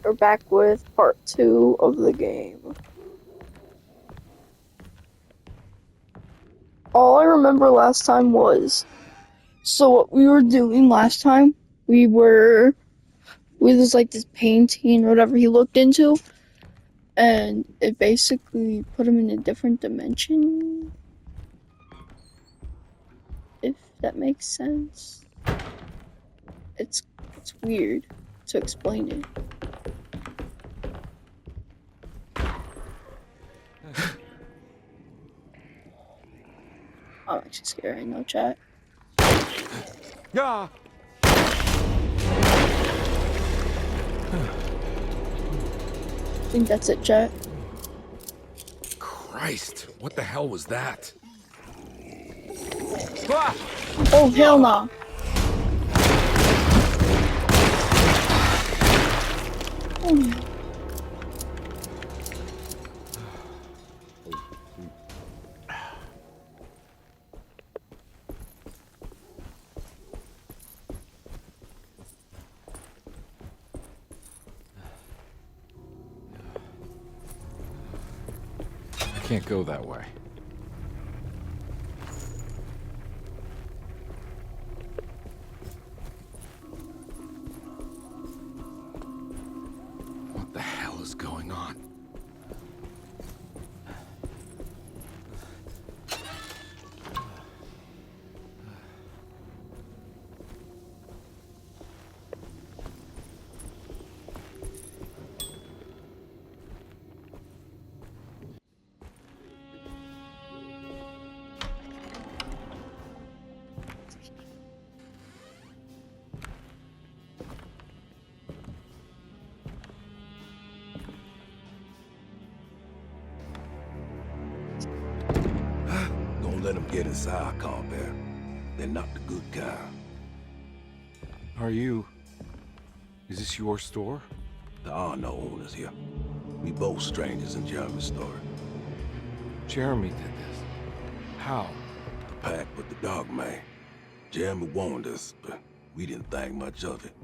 are back with part 2 of the game. All I remember last time was, so what we were doing last time, we was like this painting or whatever he looked into, and it basically put him in a different dimension, if that makes sense. It's weird to explain it. I'm actually scared, I know, chat. Yeah. I think that's it, chat. Christ, what the hell was that? Ah! Oh, hell nah. Oh, no. I can't go that way. What the hell is going on? Don't let them get inside, combat. They're not the good kind. Is this your store? There are no owners here. We both strangers in Jeremy's story. Jeremy did this. How? The pack with the dog man. Jeremy warned us, but we didn't think much of it.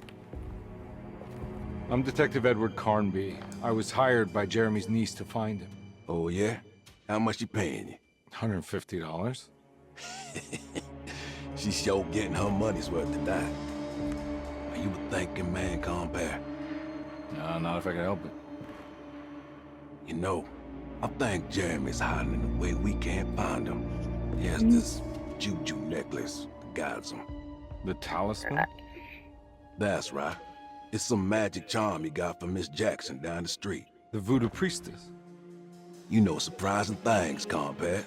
I'm Detective Edward Carnby. I was hired by Jeremy's niece to find him. Oh, yeah? How much you paying you? $150? She's sure getting her money's worth tonight. Are you a thinking man, compare? No, not if I can help it. You know, I think Jeremy's hiding in a way we can't find him. He has this juju necklace that guides him. The talisman? That's right. It's some magic charm he got from Miss Jackson down the street. The voodoo priestess? You know surprising things, compare.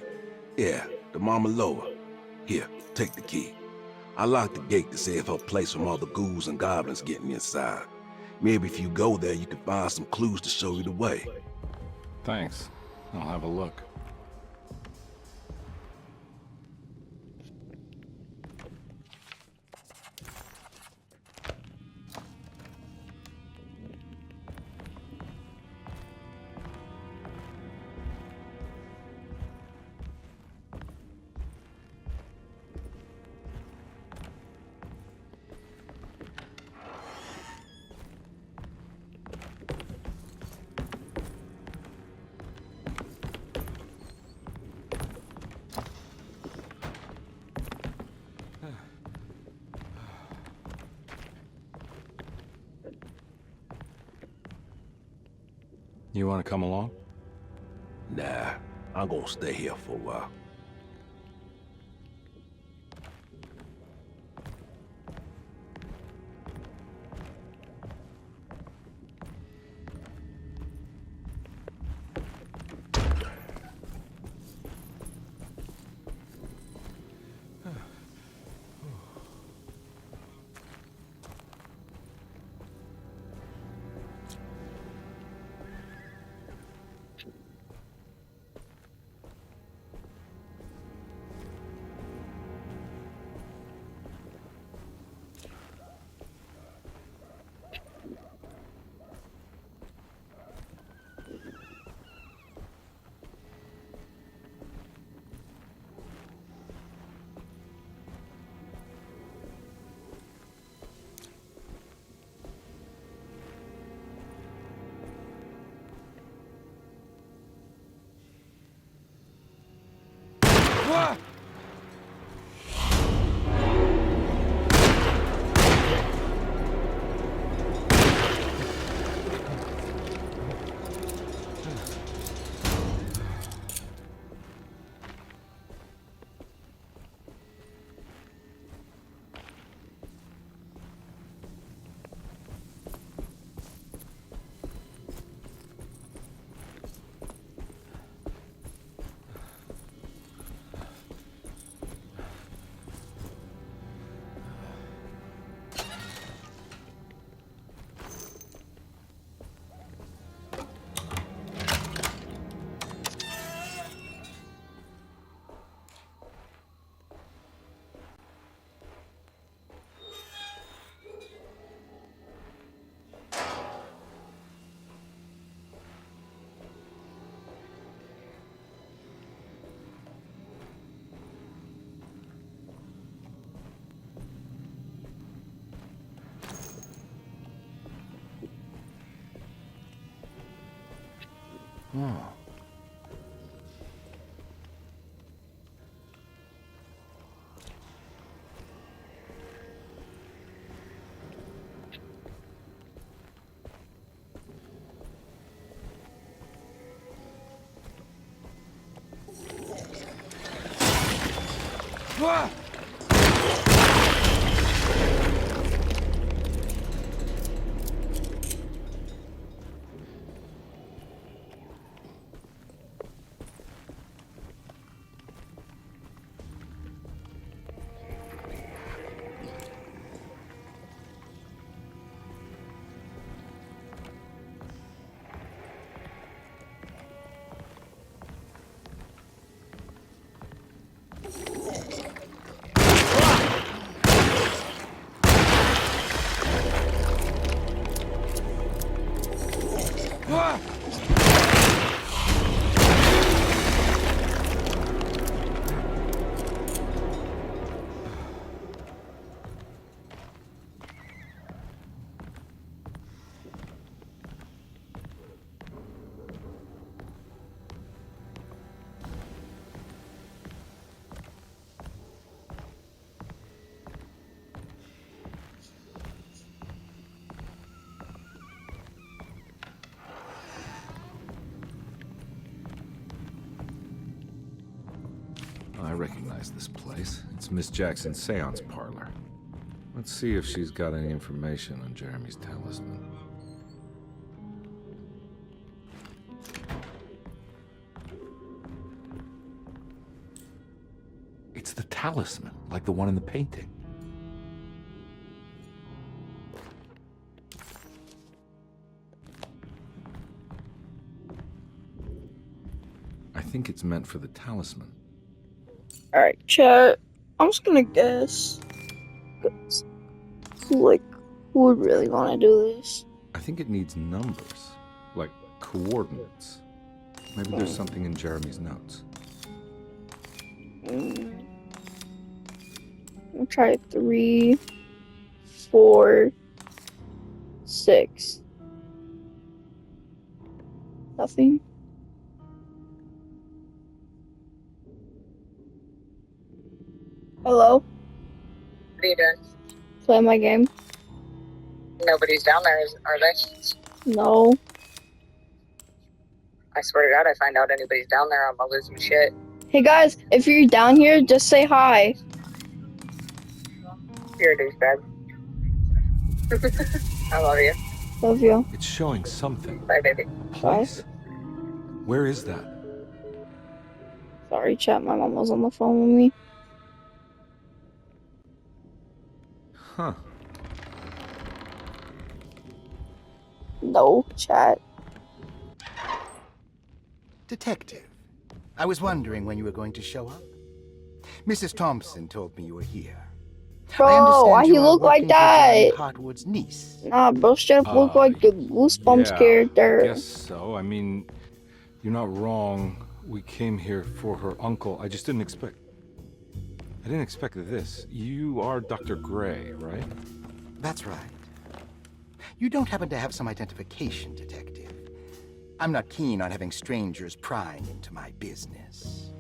Yeah, the Mama Loa. Here, take the key. I locked the gate to save her place from all the ghouls and goblins getting inside. Maybe if you go there, you can find some clues to show you the way. Thanks. I'll have a look. You want to come along? Nah, I'm gonna stay here for a while. Oh. Ah! I recognize this place. It's Miss Jackson's seance parlor. Let's see if she's got any information on Jeremy's talisman. It's the talisman, like the one in the painting. I think it's meant for the talisman. Alright, chat. I'm just gonna guess. Who would really want to do this? I think it needs numbers, like coordinates. Maybe there's something in Jeremy's notes. I'll try 3, 4, 6. Nothing. Hello? What are you doing? Play my game? Nobody's down there, are they? No. I swear to God, I find out anybody's down there, I'm gonna lose my shit. Hey guys, if you're down here, just say hi. You're a douchebag. I love you. Love you. It's showing something. Bye, baby. A place? Where is that? Sorry, chat. My mom was on the phone with me. Huh. No, chat. Detective, I was wondering when you were going to show up. Mrs. Thompson told me you were here. Bro, why he look like that? Hartwood's niece. Nah, bro, straight up look like the Goosebumps character. I guess so. I mean, you're not wrong. We came here for her uncle. I just didn't expect... I didn't expect this. You are Dr. Gray, right? That's right. You don't happen to have some identification, Detective. I'm not keen on having strangers prying into my business.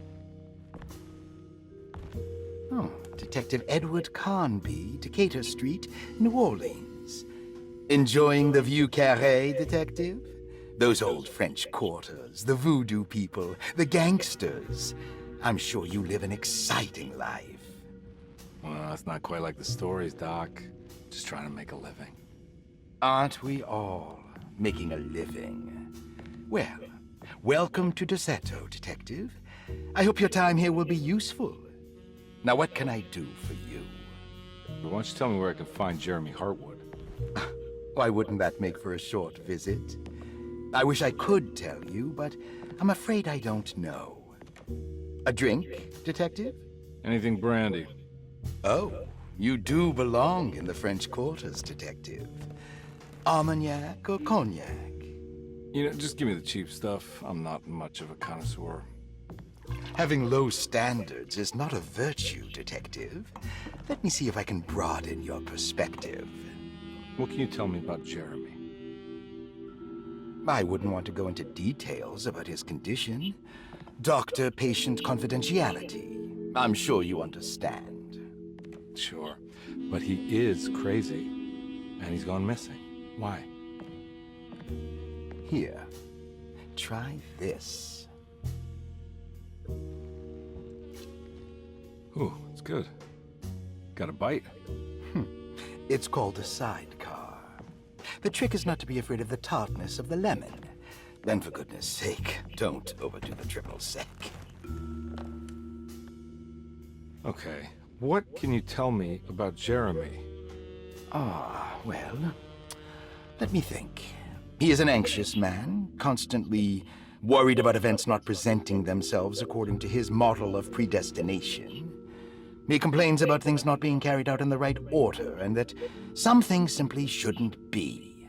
Oh, Detective Edward Carnby, Decatur Street, New Orleans. Enjoying the view carré, Detective? Those old French quarters, the voodoo people, the gangsters. I'm sure you live an exciting life. Well, it's not quite like the stories, Doc. Just trying to make a living. Aren't we all making a living? Well, welcome to Deseto, Detective. I hope your time here will be useful. Now, what can I do for you? But why don't you tell me where I can find Jeremy Hartwood? Why wouldn't that make for a short visit? I wish I could tell you, but I'm afraid I don't know. A drink, Detective? Anything brandy. Oh, you do belong in the French quarters, Detective. Armagnac or cognac? You know, just give me the cheap stuff. I'm not much of a connoisseur. Having low standards is not a virtue, Detective. Let me see if I can broaden your perspective. What can you tell me about Jeremy? I wouldn't want to go into details about his condition. Doctor-patient confidentiality. I'm sure you understand. Sure. But he is crazy. And he's gone missing. Why? Here, try this. Ooh, it's good. Got a bite? It's called a sidecar. The trick is not to be afraid of the tartness of the lemon. Then, for goodness sake, don't overdo the triple sec. Okay. What can you tell me about Jeremy? Well, let me think. He is an anxious man, constantly worried about events not presenting themselves according to his model of predestination. He complains about things not being carried out in the right order, and that some things simply shouldn't be.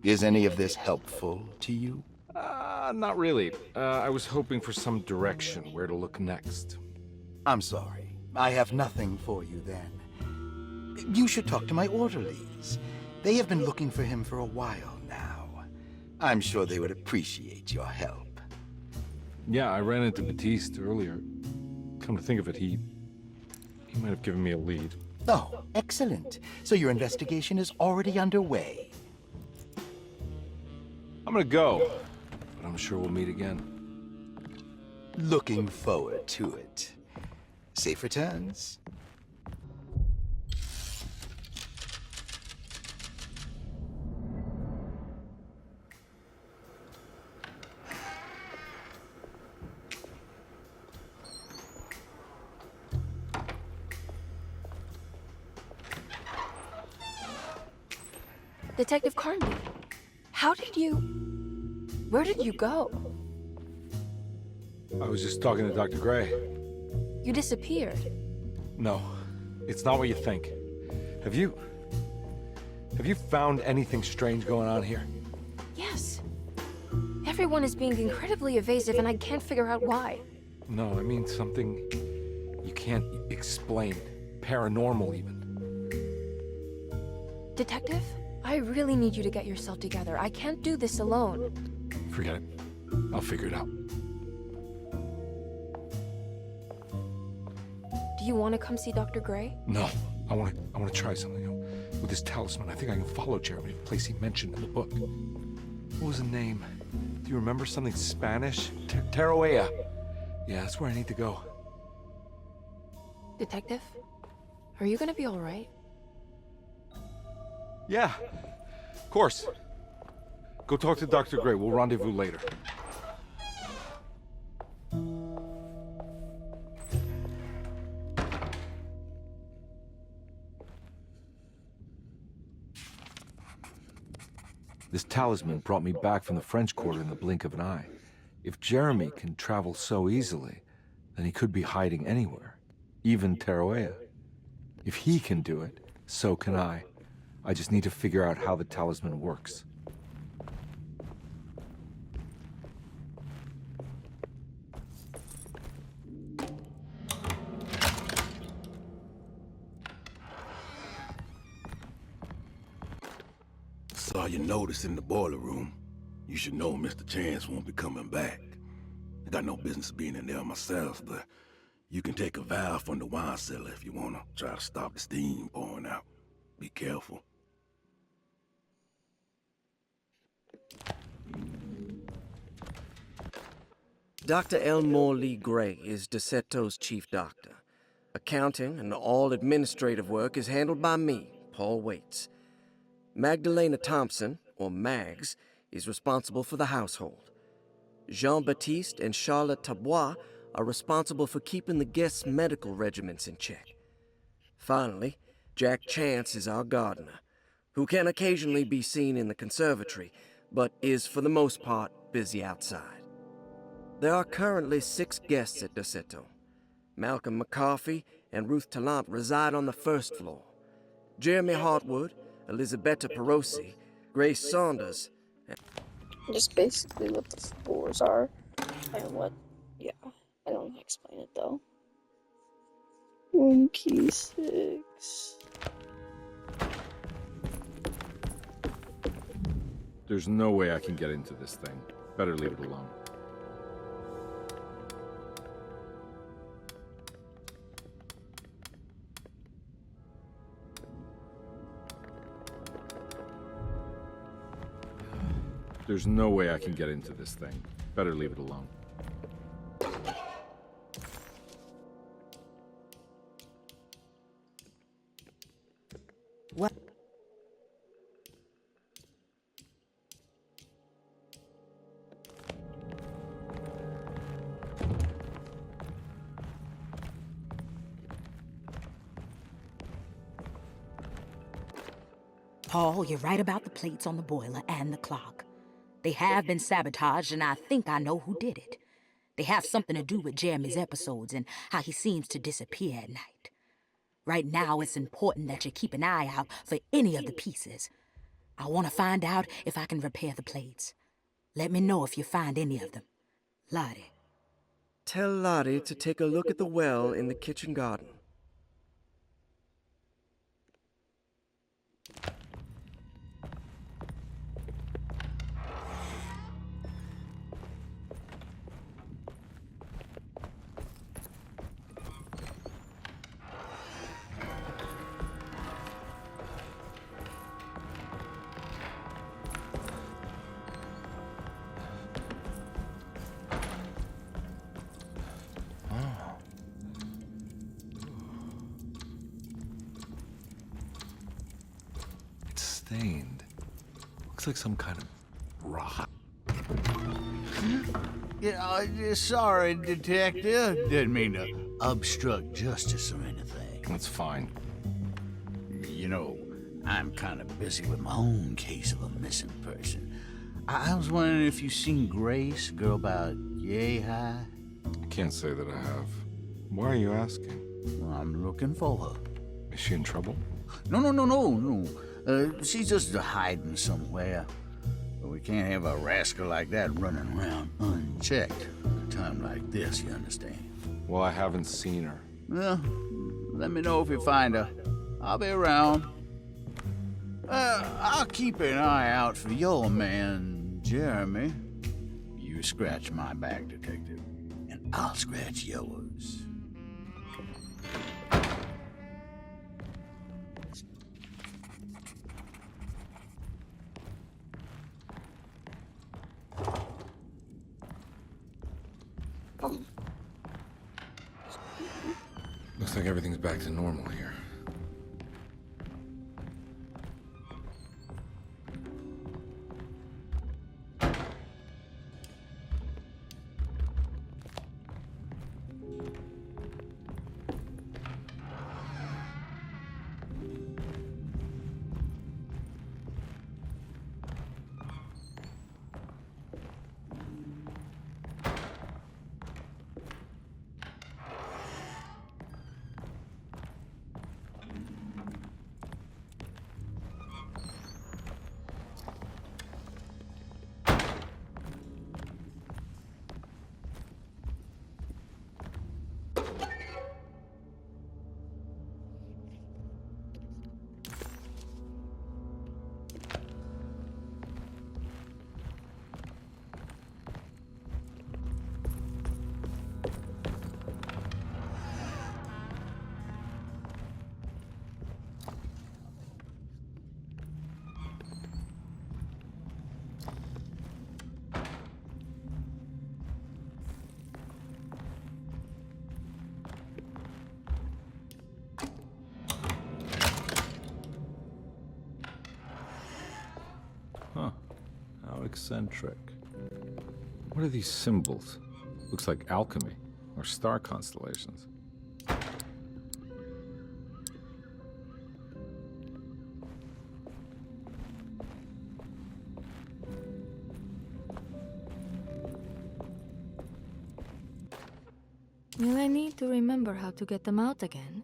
Is any of this helpful to you? Not really. I was hoping for some direction where to look next. I'm sorry. I have nothing for you then. You should talk to my orderlies. They have been looking for him for a while now. I'm sure they would appreciate your help. Yeah, I ran into Batiste earlier. Come to think of it, he might have given me a lead. Oh, excellent. So your investigation is already underway. I'm gonna go, but I'm sure we'll meet again. Looking forward to it. Safe returns. Detective Carnby, where did you go? I was just talking to Dr. Gray. You disappeared. No, it's not what you think. Have you found anything strange going on here? Yes. Everyone is being incredibly evasive and I can't figure out why. No, I mean something you can't explain. Paranormal, even. Detective, I really need you to get yourself together. I can't do this alone. Forget it. I'll figure it out. Do you want to come see Dr. Gray? No, I want to try something. With this talisman, I think I can follow Jeremy to the place he mentioned in the book. What was the name? Do you remember something Spanish? Tarawea. Yeah, that's where I need to go. Detective, are you gonna be all right? Yeah, of course. Go talk to Dr. Gray. We'll rendezvous later. This talisman brought me back from the French Quarter in the blink of an eye. If Jeremy can travel so easily, then he could be hiding anywhere, even Tarawea. If he can do it, so can I. I just need to figure out how the talisman works. Saw your notice in the boiler room. You should know Mr. Chance won't be coming back. I got no business being in there myself, but You can take a valve from the wine cellar if you want to try to stop the steam pouring out. Be careful. Dr. Elmore Lee Gray is Desetto's chief doctor. Accounting and all administrative work is handled by me, Paul Waits. Magdalena Thompson, or Mags, is responsible for the household. Jean-Baptiste and Charlotte Tabois are responsible for keeping the guests' medical regimens in check. Finally, Jack Chance is our gardener, who can occasionally be seen in the conservatory, but is for the most part busy outside. There are currently 6 guests at Desetto. Malcolm McCarthy and Ruth Tallant reside on the first floor. Jeremy Hartwood, Elisabetta Perosi, Grace Saunders, Just basically what the floors are and what. Yeah, I don't explain it though. Room key 6. There's no way I can get into this thing. Better leave it alone. There's no way I can get into this thing. Better leave it alone. What? Paul, you're right about the plates on the boiler and the clock. They have been sabotaged, and I think I know who did it. They have something to do with Jeremy's episodes and how he seems to disappear at night. Right now, it's important that you keep an eye out for any of the pieces. I want to find out if I can repair the plates. Let me know if you find any of them. Lottie. Tell Lottie to take a look at the well in the kitchen garden. Stained. Looks like some kind of rock. Yeah, sorry, Detective. Didn't mean to obstruct justice or anything. That's fine. You know, I'm kind of busy with my own case of a missing person. I was wondering if you've seen Grace, a girl about yay high? I can't say that I have. Why are you asking? Well, I'm looking for her. Is she in trouble? No. She's just hiding somewhere. But we can't have a rascal like that running around unchecked at a time like this, you understand? Well, I haven't seen her. Well, let me know if you find her. I'll be around. I'll keep an eye out for your man, Jeremy. You scratch my back, Detective, and I'll scratch yours. Looks like everything's back to normal here. eccentric. What are these symbols? Looks like alchemy or star constellations. Will I need to remember how to get them out again?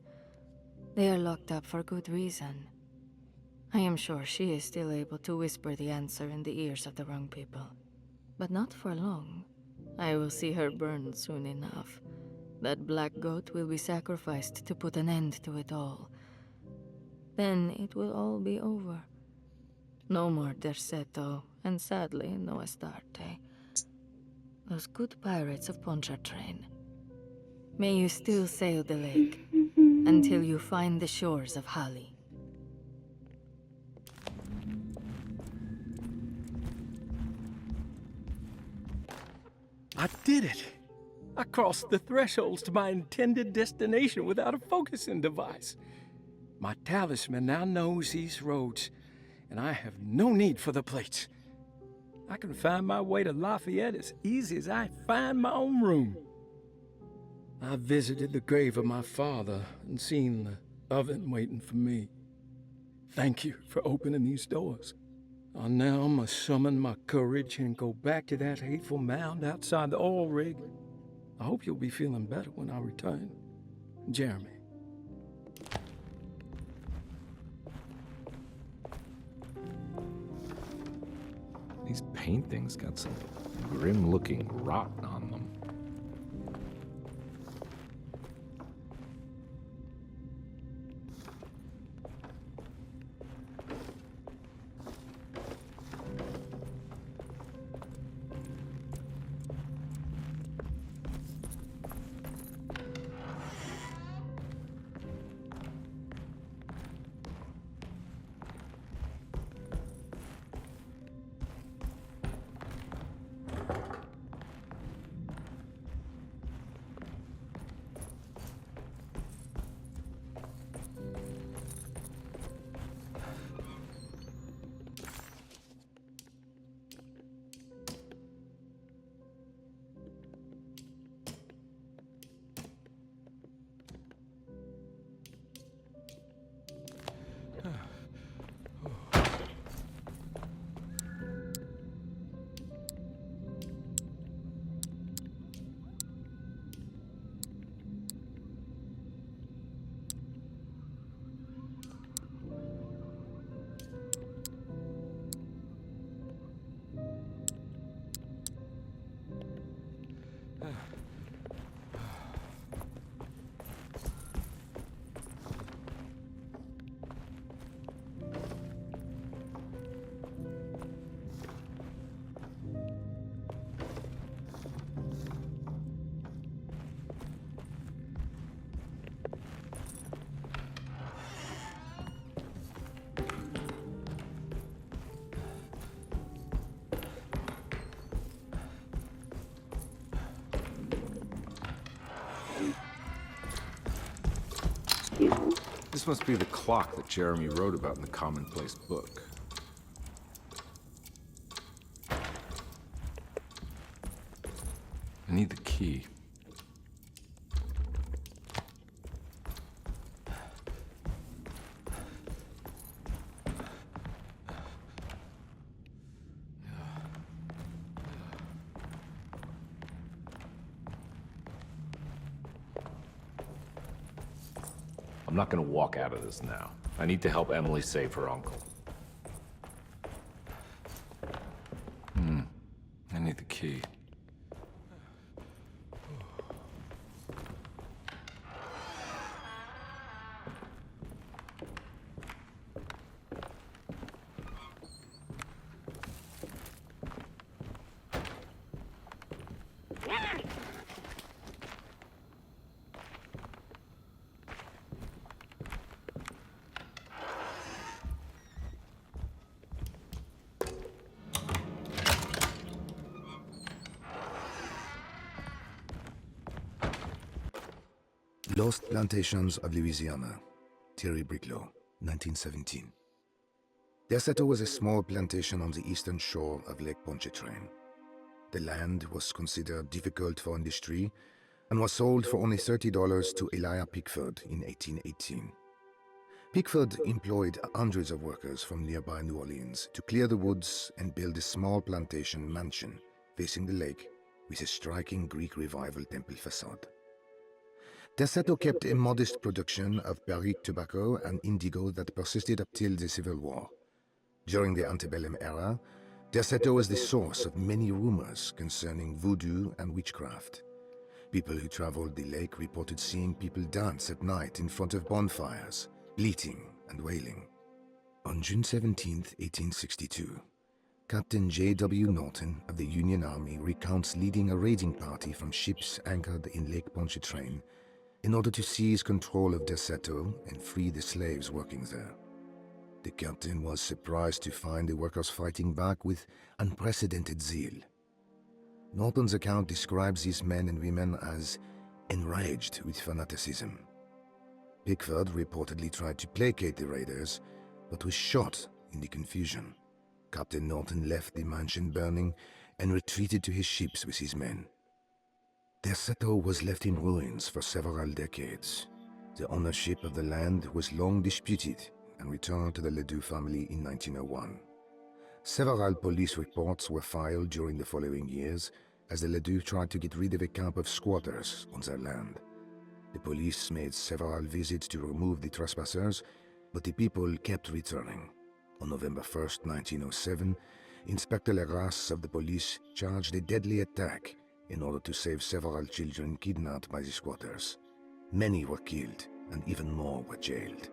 They are locked up for good reason. I am sure she is still able to whisper the answer in the ears of the wrong people. But not for long. I will see her burned soon enough. That black goat will be sacrificed to put an end to it all. Then it will all be over. No more Derceto, and sadly, no Astarte. Those good pirates of Pontchartrain. May you still sail the lake until you find the shores of Hali. I did it! I crossed the thresholds to my intended destination without a focusing device. My talisman now knows these roads, and I have no need for the plates. I can find my way to Lafayette as easy as I find my own room. I visited the grave of my father and seen the oven waiting for me. Thank you for opening these doors. I now must summon my courage and go back to that hateful mound outside the oil rig. I hope you'll be feeling better when I return. Jeremy. These paintings got some grim-looking rot on them. This must be the clock that Jeremy wrote about in the commonplace book. I need the key. I'm not gonna walk out of this now. I need to help Emily save her uncle. I need the key. Lost Plantations of Louisiana, Thierry Briclot, 1917. Deseto was a small plantation on the eastern shore of Lake Pontchartrain. The land was considered difficult for industry and was sold for only $30 to Elijah Pickford in 1818. Pickford employed hundreds of workers from nearby New Orleans to clear the woods and build a small plantation mansion facing the lake with a striking Greek Revival temple facade. Deseto kept a modest production of barrique tobacco and indigo that persisted up till the Civil War. During the antebellum era, Deseto was the source of many rumors concerning voodoo and witchcraft. People who traveled the lake reported seeing people dance at night in front of bonfires, bleating and wailing. On June 17, 1862, Captain J.W. Norton of the Union Army recounts leading a raiding party from ships anchored in Lake Pontchartrain in order to seize control of Deseto and free the slaves working there. The captain was surprised to find the workers fighting back with unprecedented zeal. Norton's account describes these men and women as enraged with fanaticism. Pickford reportedly tried to placate the raiders, but was shot in the confusion. Captain Norton left the mansion burning and retreated to his ships with his men. Deseto was left in ruins for several decades. The ownership of the land was long disputed and returned to the Ledoux family in 1901. Several police reports were filed during the following years as the Ledoux tried to get rid of a camp of squatters on their land. The police made several visits to remove the trespassers, but the people kept returning. On November 1st, 1907, Inspector Legras of the police charged a deadly attack in order to save several children kidnapped by the squatters. Many were killed, and even more were jailed.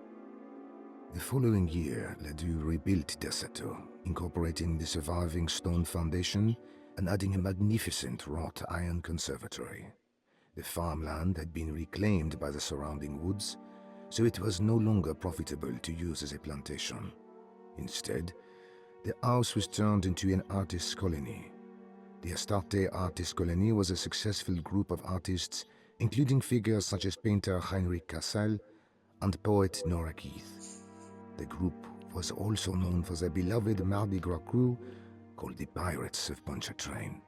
The following year, Ledoux rebuilt Deseto, incorporating the surviving stone foundation and adding a magnificent wrought iron conservatory. The farmland had been reclaimed by the surrounding woods, so it was no longer profitable to use as a plantation. Instead, the house was turned into an artist's colony. The Astarte Artist Colony was a successful group of artists, including figures such as painter Heinrich Cassel and poet Nora Keith. The group was also known for their beloved Mardi Gras crew called the Pirates of Pontchartrain.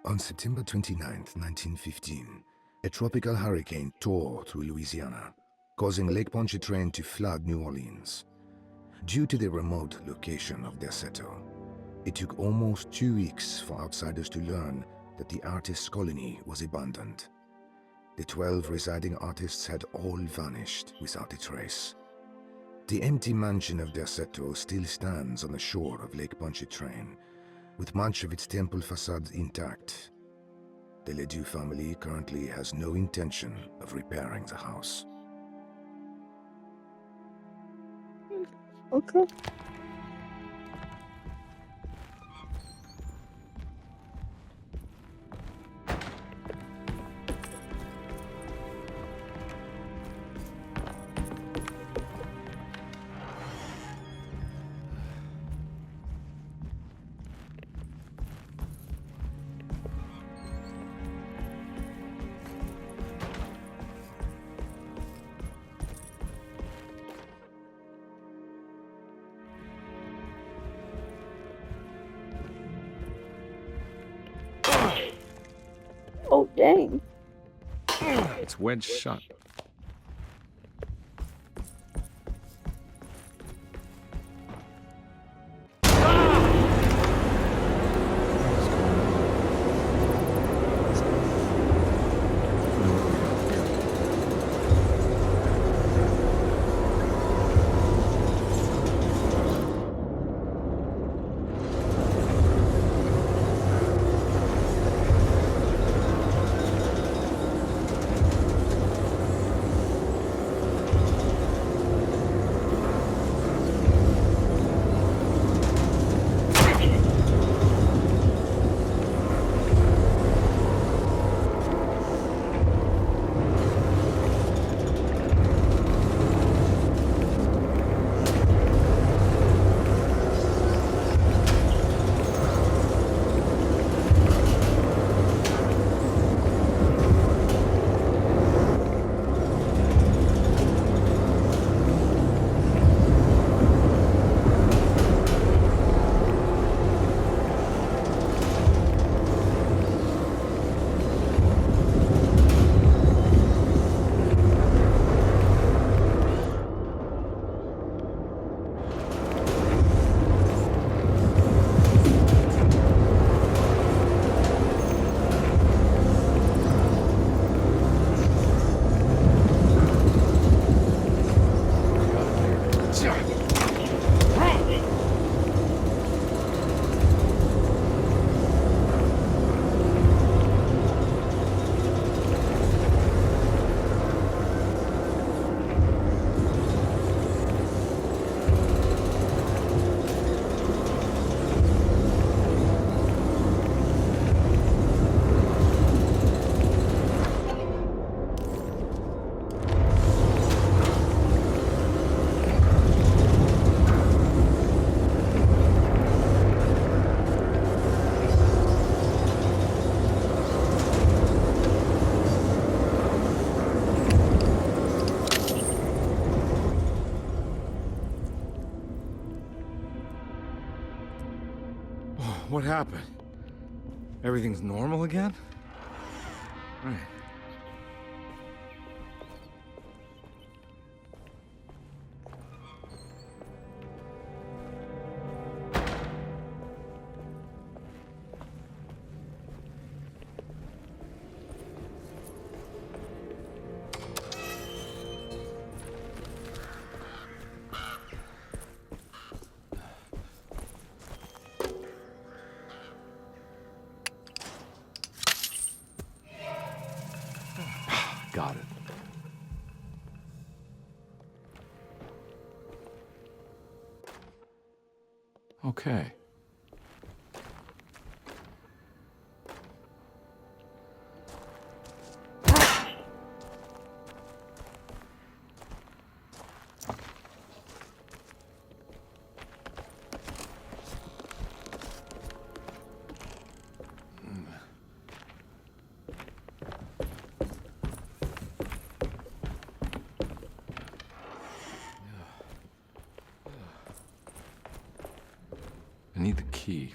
On September 29, 1915, a tropical hurricane tore through Louisiana, causing Lake Pontchartrain to flood New Orleans. Due to the remote location of Deseto, it took almost 2 weeks for outsiders to learn that the artists' colony was abandoned. The 12 residing artists had all vanished without a trace. The empty mansion of Deseto still stands on the shore of Lake Pontchartrain, with much of its temple facade intact. The Ledoux family currently has no intention of repairing the house. Okay. Oh, dang. It's wedged shut. What happened? Everything's normal again? Right. Got it. Okay. I need the key.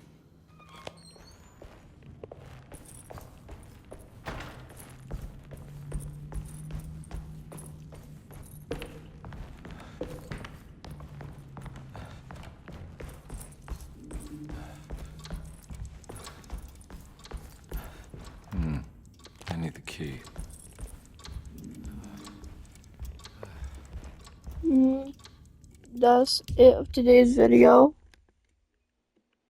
I need the key. That's it of today's video.